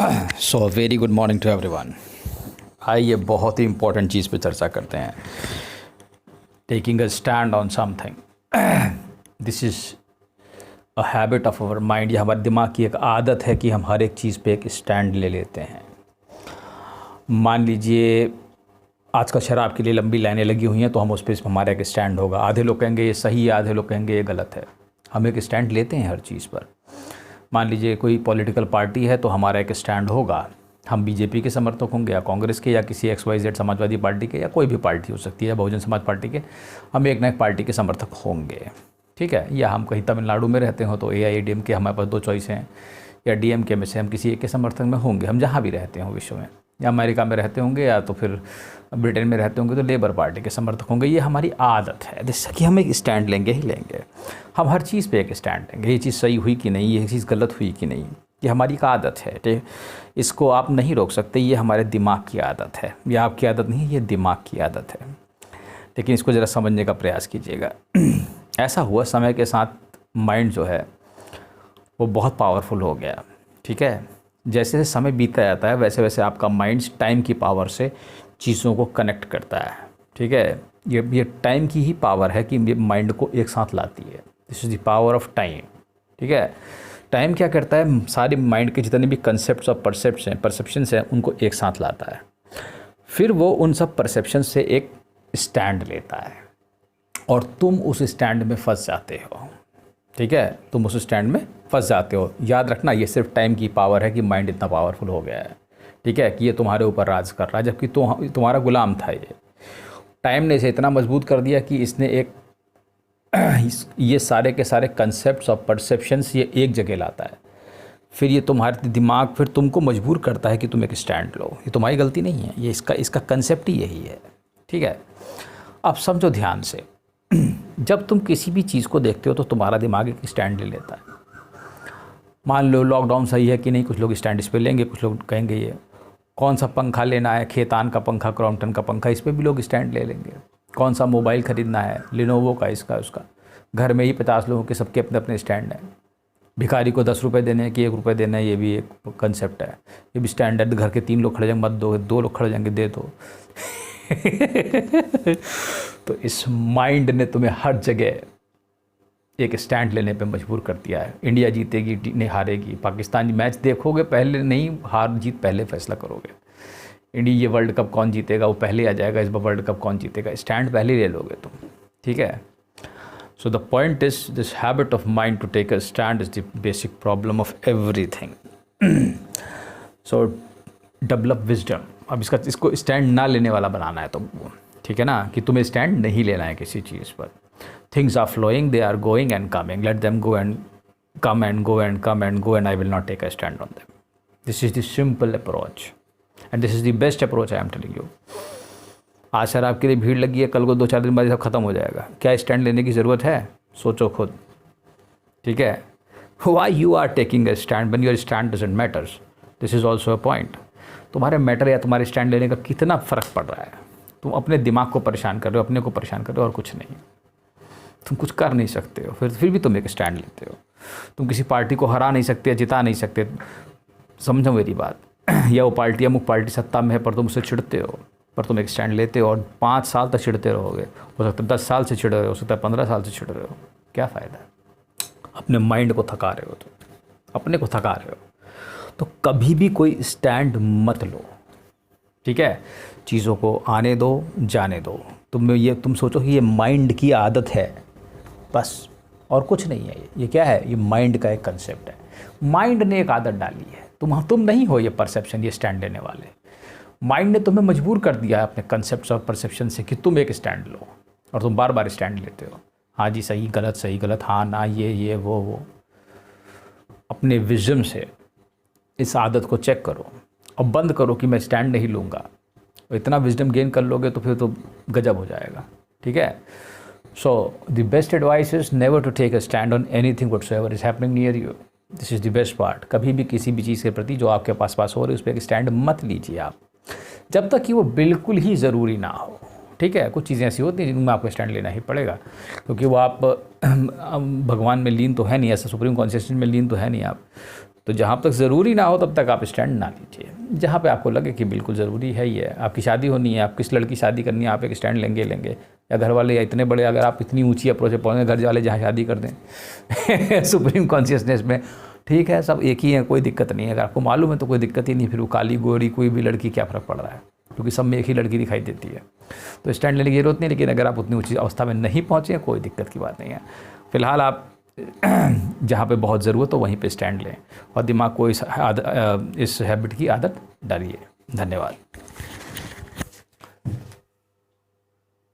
So very good morning to everyone. आइए बहुत ही इंपॉर्टेंट चीज़ पे चर्चा करते हैं। Taking a stand on something, this is a habit of our mind. ये हमारे दिमाग की एक आदत है कि हम हर एक चीज़ पे एक स्टैंड ले लेते हैं। मान लीजिए आजकल शराब के लिए लंबी लाइनें लगी हुई हैं, तो हम उस पर हमारा एक स्टैंड होगा। आधे लोग कहेंगे ये सही है, आधे लोग कहेंगे ये गलत है। हम एक स्टैंड लेते हैं हर चीज़ पर। मान लीजिए कोई पॉलिटिकल पार्टी है तो हमारा एक स्टैंड होगा। हम बीजेपी के समर्थक होंगे या कांग्रेस के या किसी XYZ समाजवादी पार्टी के या कोई भी पार्टी हो सकती है, बहुजन समाज पार्टी के। हम एक ना एक पार्टी के समर्थक होंगे, ठीक है। या हम कहीं तमिलनाडु में रहते हो तो AIADMK हमारे पास 2 चॉइस हैं, या DMK में से हम किसी एक के समर्थक में होंगे। हम जहाँ भी रहते हो विश्व में, या अमेरिका में रहते होंगे या तो फिर ब्रिटेन में रहते होंगे तो लेबर पार्टी के समर्थक होंगे। ये हमारी आदत है जैसा कि हम एक स्टैंड लेंगे ही लेंगे। हम हर चीज़ पे एक स्टैंड लेंगे। ये चीज़ सही हुई कि नहीं, ये चीज़ गलत हुई कि नहीं, ये हमारी एक आदत है। ठीक, इसको आप नहीं रोक सकते। ये हमारे दिमाग की आदत है। ये आपकी आदत नहीं है, ये दिमाग की आदत है। लेकिन इसको ज़रा समझने का प्रयास कीजिएगा। ऐसा हुआ समय के साथ माइंड जो है वो बहुत पावरफुल हो गया, ठीक है। जैसे जैसे समय बीतता जाता है वैसे वैसे आपका माइंड टाइम की पावर से चीज़ों को कनेक्ट करता है, ठीक है। ये टाइम की ही पावर है कि माइंड को एक साथ लाती है। This is the power of time, ठीक है। टाइम क्या करता है, सारे माइंड के जितने भी कंसेप्ट्स और परसेप्शंस हैं उनको एक साथ लाता है। फिर वो उन सब परसेप्शन से एक स्टैंड लेता है और तुम उस स्टैंड में फंस जाते हो, ठीक है। तुम उस स्टैंड में फंस जाते हो। याद रखना, ये सिर्फ टाइम की पावर है कि माइंड इतना पावरफुल हो गया है, ठीक है, कि ये तुम्हारे ऊपर राज कर रहा है, जबकि तुम्हारा गुलाम था। ये टाइम ने इसे इतना मजबूत कर दिया कि इसने ये सारे के सारे कंसेप्ट्स और परसेप्शंस ये एक जगह लाता है। फिर ये तुम्हारे दिमाग फिर तुमको मजबूर करता है कि तुम एक स्टैंड लो। ये तुम्हारी गलती नहीं है, ये इसका कंसेप्ट ही यही है, ठीक है। अब समझो ध्यान से, जब तुम किसी भी चीज़ को देखते हो तो तुम्हारा दिमाग एक स्टैंड ले लेता है। मान लो लॉकडाउन सही है कि नहीं, कुछ लोग स्टैंड इस पर लेंगे, कुछ लोग कहेंगे ये कौन सा पंखा लेना है, खेतान का पंखा, क्रॉम्पटन का पंखा, इस पर भी लोग स्टैंड ले लेंगे। कौन सा मोबाइल ख़रीदना है, लिनोवो का, इसका उसका। घर में ही 50 लोगों के सबके अपने अपने स्टैंड हैं। भिखारी को 10 रुपये देने हैं कि 1 रुपये देना है, ये भी एक कंसेप्ट है। ये भी स्टैंड है। घर के 3 लोग खड़े जाएंगे, मत दो, 2 लोग खड़े जाएंगे, दे दो। तो इस माइंड ने तुम्हें हर जगह एक स्टैंड लेने पे मजबूर कर दिया है। इंडिया जीतेगी नहीं हारेगी, पाकिस्तान मैच देखोगे पहले, नहीं हार जीत पहले फैसला करोगे। इंडिया ये वर्ल्ड कप कौन जीतेगा वो पहले आ जाएगा, इस बार वर्ल्ड कप कौन जीतेगा, स्टैंड पहले ले लोगे तुम, ठीक है। So the point is this habit of mind to take a stand is the basic problem of everything. So develop wisdom. अब इसको स्टैंड ना लेने वाला बनाना है तुमको, ठीक है ना, कि तुम्हें स्टैंड नहीं लेना है किसी चीज़ पर। Things are flowing, they are going and coming. Let them go and come and go and come and go, and I will not take a stand on them. This is the simple approach, and this is the best approach I am telling you. आज शराब के लिए भीड़ लगी है, कल को 2-4 दिन बाद सब खत्म हो जाएगा। क्या स्टैंड लेने की ज़रूरत है? सोचो खुद, ठीक है। Why you are taking a stand when your stand doesn't matter? This is also a point. तुम्हारे मैटर या तुम्हारे स्टैंड लेने का कितना फ़र्क पड़ रहा है? तुम अपने दिमाग को परेशान कर रहे हो, अपने को परेशान कर रहे हो, और कुछ नहीं। तुम कुछ कर नहीं सकते हो, फिर भी तुम एक स्टैंड लेते हो। तुम किसी पार्टी को हरा नहीं सकते, जिता नहीं सकते, समझो मेरी बात। या वो पार्टी अमुक पार्टी सत्ता में है पर तुम उससे चिढ़ते हो, पर तुम एक स्टैंड लेते हो और 5 साल तक चिढ़ते रहोगे। हो सकता है 10 साल से चिढ़ रहे हो, सकता है 15 साल से चिढ़ रहे हो। क्या फ़ायदा? अपने माइंड को थका रहे हो, तुम अपने को थका रहे हो। तो कभी भी कोई स्टैंड मत लो, ठीक है। चीज़ों को आने दो, जाने दो। तुम सोचो कि ये माइंड की आदत है, बस, और कुछ नहीं है। ये क्या है? ये माइंड का एक कंसेप्ट है। माइंड ने एक आदत डाली है। तुम नहीं हो ये परसेप्शन, ये स्टैंड लेने वाले। माइंड ने तुम्हें मजबूर कर दिया है अपने कंसेप्ट्स और परसेप्शन से कि तुम एक स्टैंड लो, और तुम बार बार स्टैंड लेते हो। हाँ जी, सही गलत, हाँ ना, ये वो। अपने विजन से इस आदत को चेक करो और बंद करो कि मैं स्टैंड नहीं लूँगा। इतना विजडम गेन कर लोगे तो फिर तो गजब हो जाएगा, ठीक है। So the best advice is never to take a stand on anything whatsoever is happening near you. This is the best part. कभी भी किसी भी चीज़ के प्रति जो आपके पास हो रही है उस पर एक स्टैंड मत लीजिए आप, जब तक कि वो बिल्कुल ही ज़रूरी ना हो, ठीक है। कुछ चीज़ें ऐसी होती हैं जिनमें आपको स्टैंड लेना ही पड़ेगा, क्योंकि वो आप भगवान में लीन तो है नहीं, ऐसा सुप्रीम कॉन्शियसनेस में लीन तो है नहीं आप। तो जहाँ तक ज़रूरी ना हो तब तक आप स्टैंड ना लीजिए। जहाँ पे आपको लगे कि बिल्कुल ज़रूरी है, ये आपकी शादी होनी है, आप किस लड़की शादी करनी है, आप एक स्टैंड लेंगे लेंगे, या घर वाले, या इतने बड़े अगर आप इतनी ऊंची अप्रोच पे पहुँचे, घर वाले जहाँ शादी कर दें सुप्रीम कॉन्शियसनेस में, ठीक है, सब एक ही है, कोई दिक्कत नहीं है। अगर आपको मालूम है तो कोई दिक्कत ही नहीं, फिर वो काली गोरी कोई भी लड़की क्या फ़र्क पड़ रहा है, क्योंकि सब में एक ही लड़की दिखाई देती है। तो स्टैंड लेने की ज़रूरत नहीं, लेकिन अगर आप उतनी ऊँची अवस्था में नहीं पहुँचे, कोई दिक्कत की बात नहीं है। फिलहाल आप जहाँ पे बहुत ज़रूरत हो वहीं पे स्टैंड लें और दिमाग को इस हैबिट की आदत डालिए। धन्यवाद।